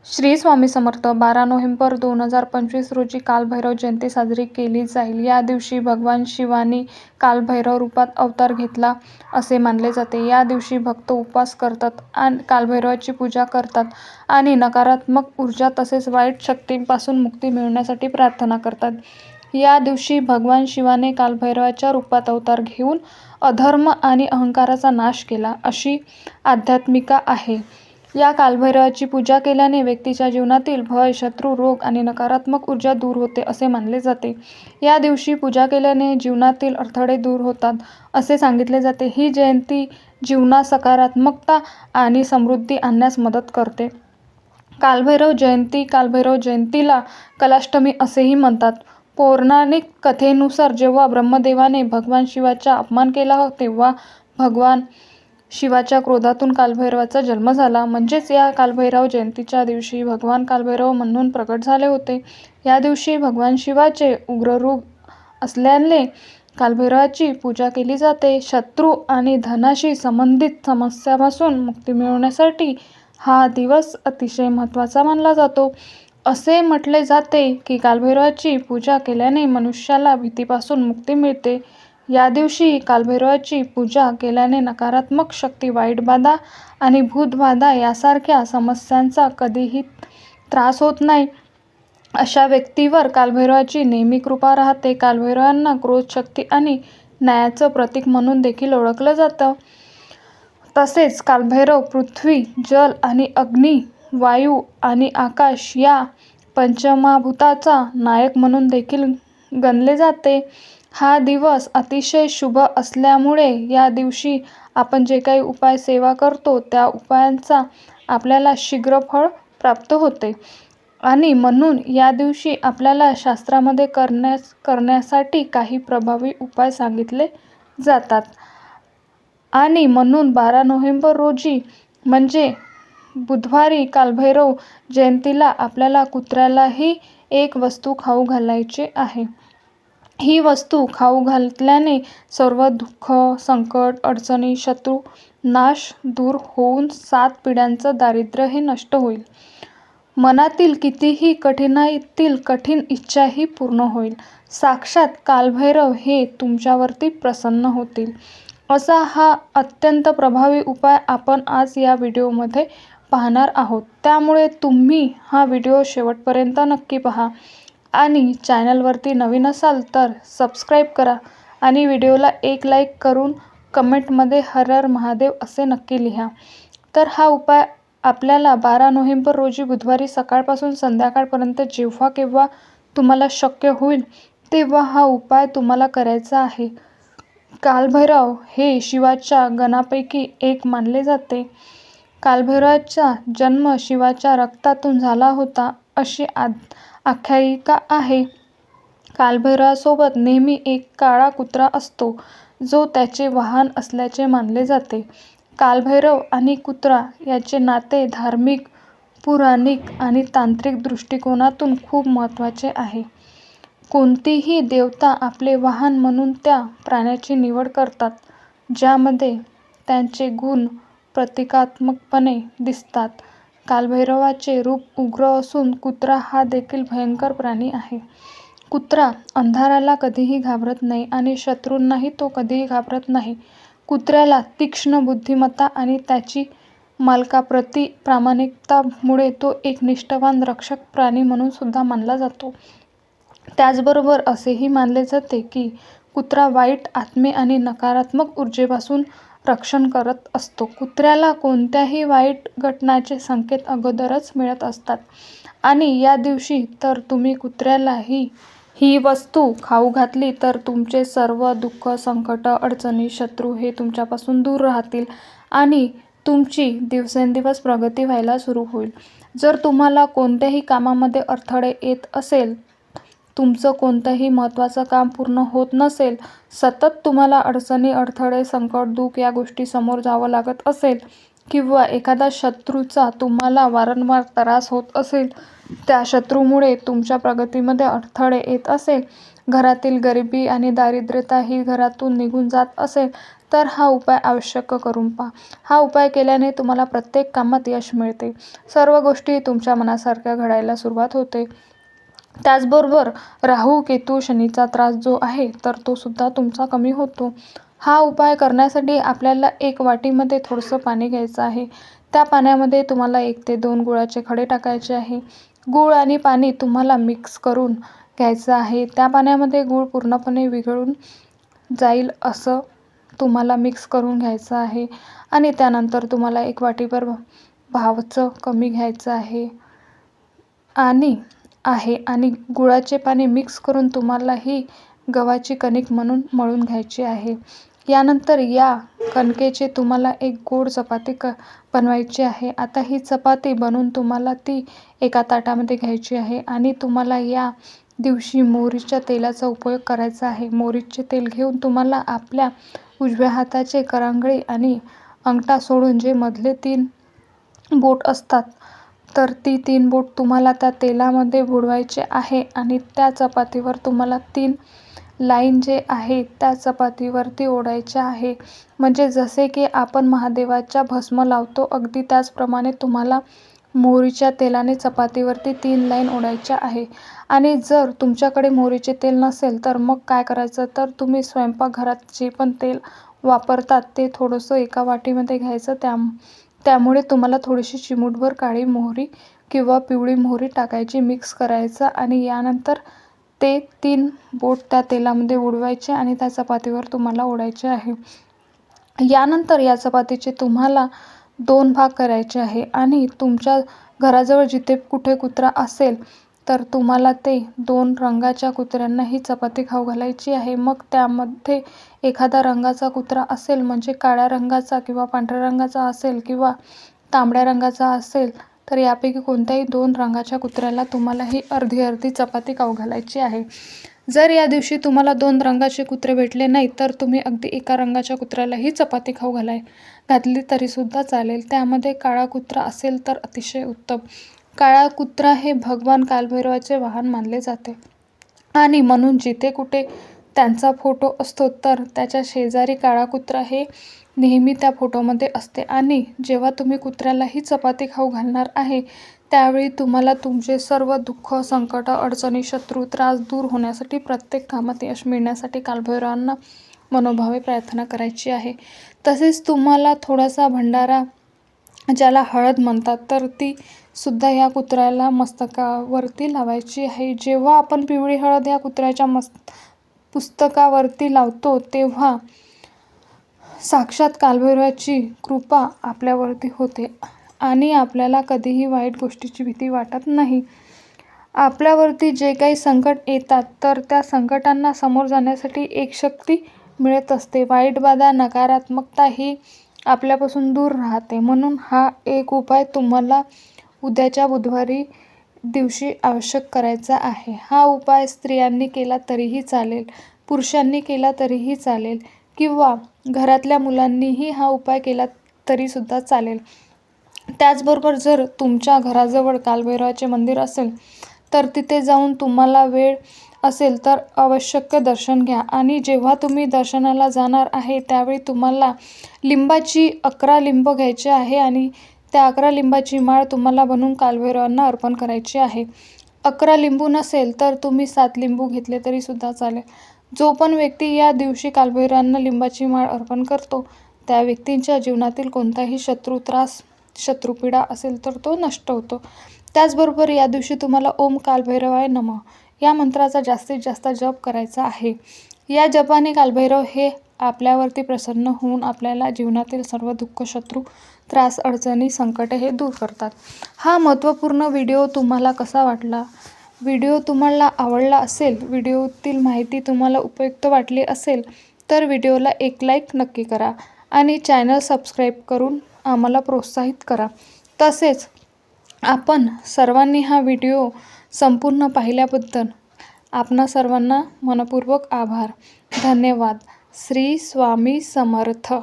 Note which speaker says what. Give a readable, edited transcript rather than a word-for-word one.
Speaker 1: Shri Swami Samarth. 12 November 2025 रोजी कालभैरव जयंती साजरी केली जाईल. या दिवशी भगवान शिवांनी कालभैरव रूपात अवतार घेतला असे मानले जाते. या दिवशी भक्त उपवास करतात आणि कालभैरवाची पूजा करतात आणि नकारात्मक ऊर्जा तसेच वाईट शक्तींपासून मुक्ती मिळवण्यासाठी प्रार्थना करतात. या दिवशी भगवान शिवाने कालभैरवाच्या रूपात अवतार घेऊन अधर्म आणि अहंकाराचा नाश केला, अशी आध्यात्मिका आहे. या कालभैरवाची पूजा केल्याने व्यक्तीच्या जीवनातील भय, शत्रू, रोग आणि नकारात्मक ऊर्जा दूर होते असे मानले जाते. या दिवशी पूजा केल्याने जीवनातील अडथळे दूर होतात असे सांगितले जाते. ही जयंती जीवनात सकारात्मकता आणि समृद्धी आणण्यास मदत करते. कालभैरव जयंती. कालभैरव जयंतीला कलाष्टमी असेही म्हणतात. पौराणिक कथेनुसार जेव्हा ब्रह्मदेवाने भगवान शिवाचा अपमान केला तेव्हा भगवान शिवाच्या क्रोधातून कालभैरवाचा जन्म झाला. म्हणजेच या कालभैरव जयंतीच्या दिवशी भगवान कालभैरव म्हणून प्रकट झाले होते. या दिवशी भगवान शिवाचे उग्र रूप असल्याने कालभैरवाची पूजा केली जाते. शत्रू आणि धनाशी संबंधित समस्यांपासून मुक्ती मिळवण्यासाठी हा दिवस अतिशय महत्त्वाचा मानला जातो. असे म्हटले जाते की कालभैरवाची पूजा केल्याने मनुष्याला भीतीपासून मुक्ती मिळते. या दिवशी कालभैरवाची पूजा केल्याने नकारात्मक शक्ती, वाईट बाधा आणि भूतबाधा यासारख्या समस्यांचा कधीही त्रास होत नाही. अशा व्यक्तीवर कालभैरवाची नेहमी कृपा राहते. कालभैरवांना क्रोध, शक्ती आणि न्यायाचं प्रतीक म्हणून देखील ओळखलं जातं. तसेच कालभैरव पृथ्वी, जल आणि अग्नी, वायू आणि आकाश या पंचमहाभूताचा नायक म्हणून देखील गणले जाते. हा दिवस अतिशय शुभ असल्यामुळे या दिवशी आपण जे काही उपाय, सेवा करतो त्या उपायांचा आपल्याला शीघ्र फळ प्राप्त होते आणि म्हणून या दिवशी आपल्याला शास्त्रामध्ये करण्यासाठी काही प्रभावी उपाय सांगितले जातात. आणि म्हणून 12 नोव्हेंबर रोजी म्हणजे बुधवारी कालभैरव जयंतीला आपल्याला कुत्र्यालाही एक वस्तू खाऊ घालायची आहे. ही वस्तू खाऊ घातल्याने सर्व दुःख, संकट, अडचणी, शत्रू नाश दूर होऊन 7 पिढ्यांचं दारिद्र्य हे नष्ट होईल. मनातील कितीही कठीणातील कठीण इच्छाही पूर्ण होईल. साक्षात कालभैरव हे तुमच्यावरती प्रसन्न होतील. असा हा अत्यंत प्रभावी उपाय आपण आज या व्हिडिओमध्ये पाहणार आहोत. त्यामुळे तुम्ही हा व्हिडिओ शेवटपर्यंत नक्की पहा आणि चॅनलवरती नवीन असाल तर सबस्क्राईब करा आणि व्हिडिओला एक लाईक करून कमेंटमध्ये हर हर महादेव असे नक्की लिहा. तर हा उपाय आपल्याला 12 नोव्हेंबर रोजी बुधवारी सकाळपासून संध्याकाळपर्यंत जेव्हा केव्हा तुम्हाला शक्य होईल तेव्हा हा उपाय तुम्हाला करायचा आहे. कालभैरव हे शिवाच्या गणांपैकी एक मानले जाते. कालभैरवाचा जन्म शिवाच्या रक्तातून झाला होता अशी आख्यायिका आहे. कालभैरवासोबत नेहमी एक काळा कुत्रा असतो जो त्याचे वाहन असल्याचे मानले जाते. कालभैरव आणि कुत्रा याचे नाते धार्मिक, पौराणिक आणि तांत्रिक दृष्टिकोनातून खूप महत्त्वाचे आहे. कोणतीही देवता आपले वाहन म्हणून त्या प्राण्याची निवड करतात ज्यामध्ये त्यांचे गुण प्रतिकात्मकपणे दिसतात. कालभैरवाचे रूप उग्र असून कुत्रा हा देखील भयंकर प्राणी आहे. कुत्रा अंधाराला कधीही घाबरत नाही आणि शत्रूंनाही तो कधीही घाबरत नाही. कुत्र्याला तीक्ष्ण बुद्धिमत्ता आणि त्याची मालकाप्रती प्रामाणिकतामुळे तो एक निष्ठावान रक्षक प्राणी म्हणून सुद्धा मानला जातो. त्याचबरोबर असेही मानले जाते की कुत्रा वाईट आत्मे आणि नकारात्मक ऊर्जेपासून रक्षण करत असतो. कुत्र्याला कोणत्याही वाईट घटनांचे संकेत अगोदरच मिळत असतात आणि या दिवशी तर तुम्ही कुत्र्याला ही वस्तू खाऊ घातली तर तुमचे सर्व दुःख, संकट, अडचणी, शत्रू हे तुमच्यापासून दूर राहतील आणि तुमची दिवसेंदिवस प्रगती व्हायला सुरू होईल. जर तुम्हाला कोणत्याही कामामध्ये अडथळे येत असेल, तुमचं कोणतंही महत्त्वाचं काम पूर्ण होत नसेल, सतत तुम्हाला अडचणी, अडथळे, संकट, दुःख या गोष्टी समोर जावं लागत असेल किंवा एखादा शत्रूचा तुम्हाला वारंवार त्रास होत असेल, त्या शत्रूमुळे तुमच्या प्रगतीमध्ये अडथळे येत असेल, घरातील गरिबी आणि दारिद्र्यता ही घरातून निघून जात असेल, तर हा उपाय आवश्यक करून पहा. हा उपाय केल्याने तुम्हाला प्रत्येक कामात यश मिळते. सर्व गोष्टी तुमच्या मनासारख्या घडायला सुरुवात होते. त्याचबरोबर राहू, केतू, शनीचा त्रास जो आहे तर तो सुद्धा तुमचा कमी होतो. हा उपाय करण्यासाठी आपल्याला एक वाटीमध्ये थोडंसं पाणी घ्यायचं आहे. त्या पाण्यामध्ये तुम्हाला 1 ते 2 गुळाचे खडे टाकायचे आहे. गूळ आणि पाणी तुम्हाला मिक्स करून घ्यायचं आहे. त्या पाण्यामध्ये गूळ पूर्णपणे विरघळून जाईल असं तुम्हाला मिक्स करून घ्यायचं आहे. आणि त्यानंतर तुम्हाला 1 वाटीभर भावाचं कमी घ्यायचं आहे आणि गुळाचे पाणी मिक्स करून तुम्हाला ही गव्हाची कणिक म्हणून मळून घ्यायची आहे. यानंतर या कणकेची तुम्हाला एक गोड चपाती बनवायची आहे. आता ही चपाती बनवून तुम्हाला ती एका ताटामध्ये घ्यायची आहे आणि तुम्हाला या दिवशी मोहरीच्या तेलाचा उपयोग करायचा आहे. मोहरीचे तेल घेऊन तुम्हाला आपल्या उजव्या हाताचे करंगळी आणि अंगठा सोडून जे मधले 3 बोट असतात तर ती 3 बोट तुम्हाला त्या तेलामध्ये बुडवायचे आहे आणि त्या चपातीवर तुम्हाला 3 लाईन जे आहे त्या चपातीवरती ओढायच्या आहे. म्हणजे जसे की आपण महादेवाच्या भस्म लावतो अगदी त्याचप्रमाणे तुम्हाला मोहरीच्या तेलाने चपातीवरती 3 लाईन ओढायच्या आहे. आणि जर तुमच्याकडे मोहरीचे तेल नसेल तर मग काय करायचं, तर तुम्ही स्वयंपाकघरात जे पण तेल वापरतात ते थोडंसं एका वाटीमध्ये घ्यायचं. त्यामुळे तुम्हाला थोडीशी चिमूटभर काळी मोहरी किंवा पिवळी मोहरी टाकायची, मिक्स करायचं आणि यानंतर ते 3 बोट त्या तेलामध्ये बुडवायचे आणि त्या चपातीवर तुम्हाला ओढायचे आहे. यानंतर या चपातीचे तुम्हाला 2 भाग करायचे आहे आणि तुमच्या घराजवळ जिथे कुठे कुत्रा असेल तर तुम्हाला ते 2 रंगाच्या कुत्र्यांना ही चपाती खाऊ घालायची आहे. मग त्यामध्ये एखादा रंगाचा कुत्रा असेल म्हणजे काळ्या रंगाचा किंवा पांढऱ्या रंगाचा असेल किंवा तांबड्या रंगाचा असेल तर यापैकी कोणत्याही 2 रंगाच्या कुत्र्याला तुम्हाला ही अर्धी चपाती खाऊ घालायची आहे. जर या दिवशी तुम्हाला 2 रंगाचे कुत्रे भेटले नाही तर तुम्ही अगदी एका रंगाच्या कुत्र्याला ही चपाती खाऊ घातली तरीसुद्धा चालेल. त्यामध्ये काळा कुत्रा असेल तर अतिशय उत्तम. काळा कुत्रा हे भगवान कालभैरवाचे वाहन मानले जाते आणि म्हणून जिथे कुठे त्यांचा फोटो असतो तर त्याच्या शेजारी काळा कुत्रा हे नेहमी त्या फोटोमध्ये असते. आणि जेव्हा तुम्ही कुत्र्याला ही चपाती खाऊ घालणार आहे त्यावेळी तुम्हाला तुमचे सर्व दुःख, संकट, अडचणी, शत्रू, त्रास दूर होण्यासाठी, प्रत्येक कामात यश मिळण्यासाठी कालभैरवांना मनोभावे प्रार्थना करायची आहे. तसेच तुम्हाला थोडासा भंडारा, ज्याला हळद म्हणतात, तर ती सुद्धा या कुत्र्याला मस्तकावरती लावायची आहे. जेव्हा आपण पिवळी हळद या कुत्र्याच्या पुस्तकावरती लावतो तेव्हा साक्षात कालभैरवाची कृपा आपल्यावरती होते आणि आपल्याला कधीही वाईट गोष्टीची भीती वाटत नाही. आपल्यावरती जे काही संकट येतात तर त्या संकटांना समोर जाण्यासाठी एक शक्ती मिळत असते. वाईट बाधा, नकारात्मकता ही आपल्यापासून दूर राहते. म्हणून हा एक उपाय तुम्हाला उद्याच्या बुधवारी दिवशी आवश्यक करायचा आहे. हा उपाय स्त्रियांनी केला तरीही चालेल, पुरुषांनी केला तरीही चालेल किंवा घरातल्या मुलांनीही हा उपाय केला तरीसुद्धा चालेल. त्याचबरोबर जर तुमच्या घराजवळ कालभैरवाचे मंदिर असेल तर तिथे जाऊन तुम्हाला वेळ असेल तर आवश्यक दर्शन घ्या. आणि जेव्हा तुम्ही दर्शनाला जाणार आहे त्यावेळी तुम्हाला लिंबाची 11 लिंब घ्यायचे आहे आणि त्या 11 लिंबाची माळ तुम्हाला बनवून कालभैरवांना अर्पण करायची आहे. 11 लिंबू नसेल तर तुम्ही 7 लिंबू घेतले तरीसुद्धा चालेल. जो पण व्यक्ती या दिवशी कालभैरवांना लिंबाची माळ अर्पण करतो त्या व्यक्तींच्या जीवनातील कोणताही शत्रू, त्रास, शत्रुपीडा असेल तर तो नष्ट होतो. त्याचबरोबर या दिवशी तुम्हाला ओम कालभैरवाय नमः या मंत्राचा जास्तीत जास्त जप करायचा आहे. या जपाने कालभैरव हे आपल्यावरती प्रसन्न होऊन आपल्याला जीवनातील सर्व दुःख, शत्रू, त्रास, अडचणी, संकटे हे दूर करतात. हा महत्त्वपूर्ण व्हिडिओ तुम्हाला कसा वाटला? व्हिडिओ तुम्हाला आवडला असेल, व्हिडिओतील माहिती तुम्हाला उपयुक्त वाटली असेल तर व्हिडिओला एक लाईक नक्की करा आणि चॅनल सबस्क्राईब करून आम्हाला प्रोत्साहित करा. तसेच आपण सर्वांनी हा व्हिडिओ संपूर्ण पाहिल्याबद्दल आपणा सर्वांना मनपूर्वक आभार. धन्यवाद. श्री स्वामी समर्थ.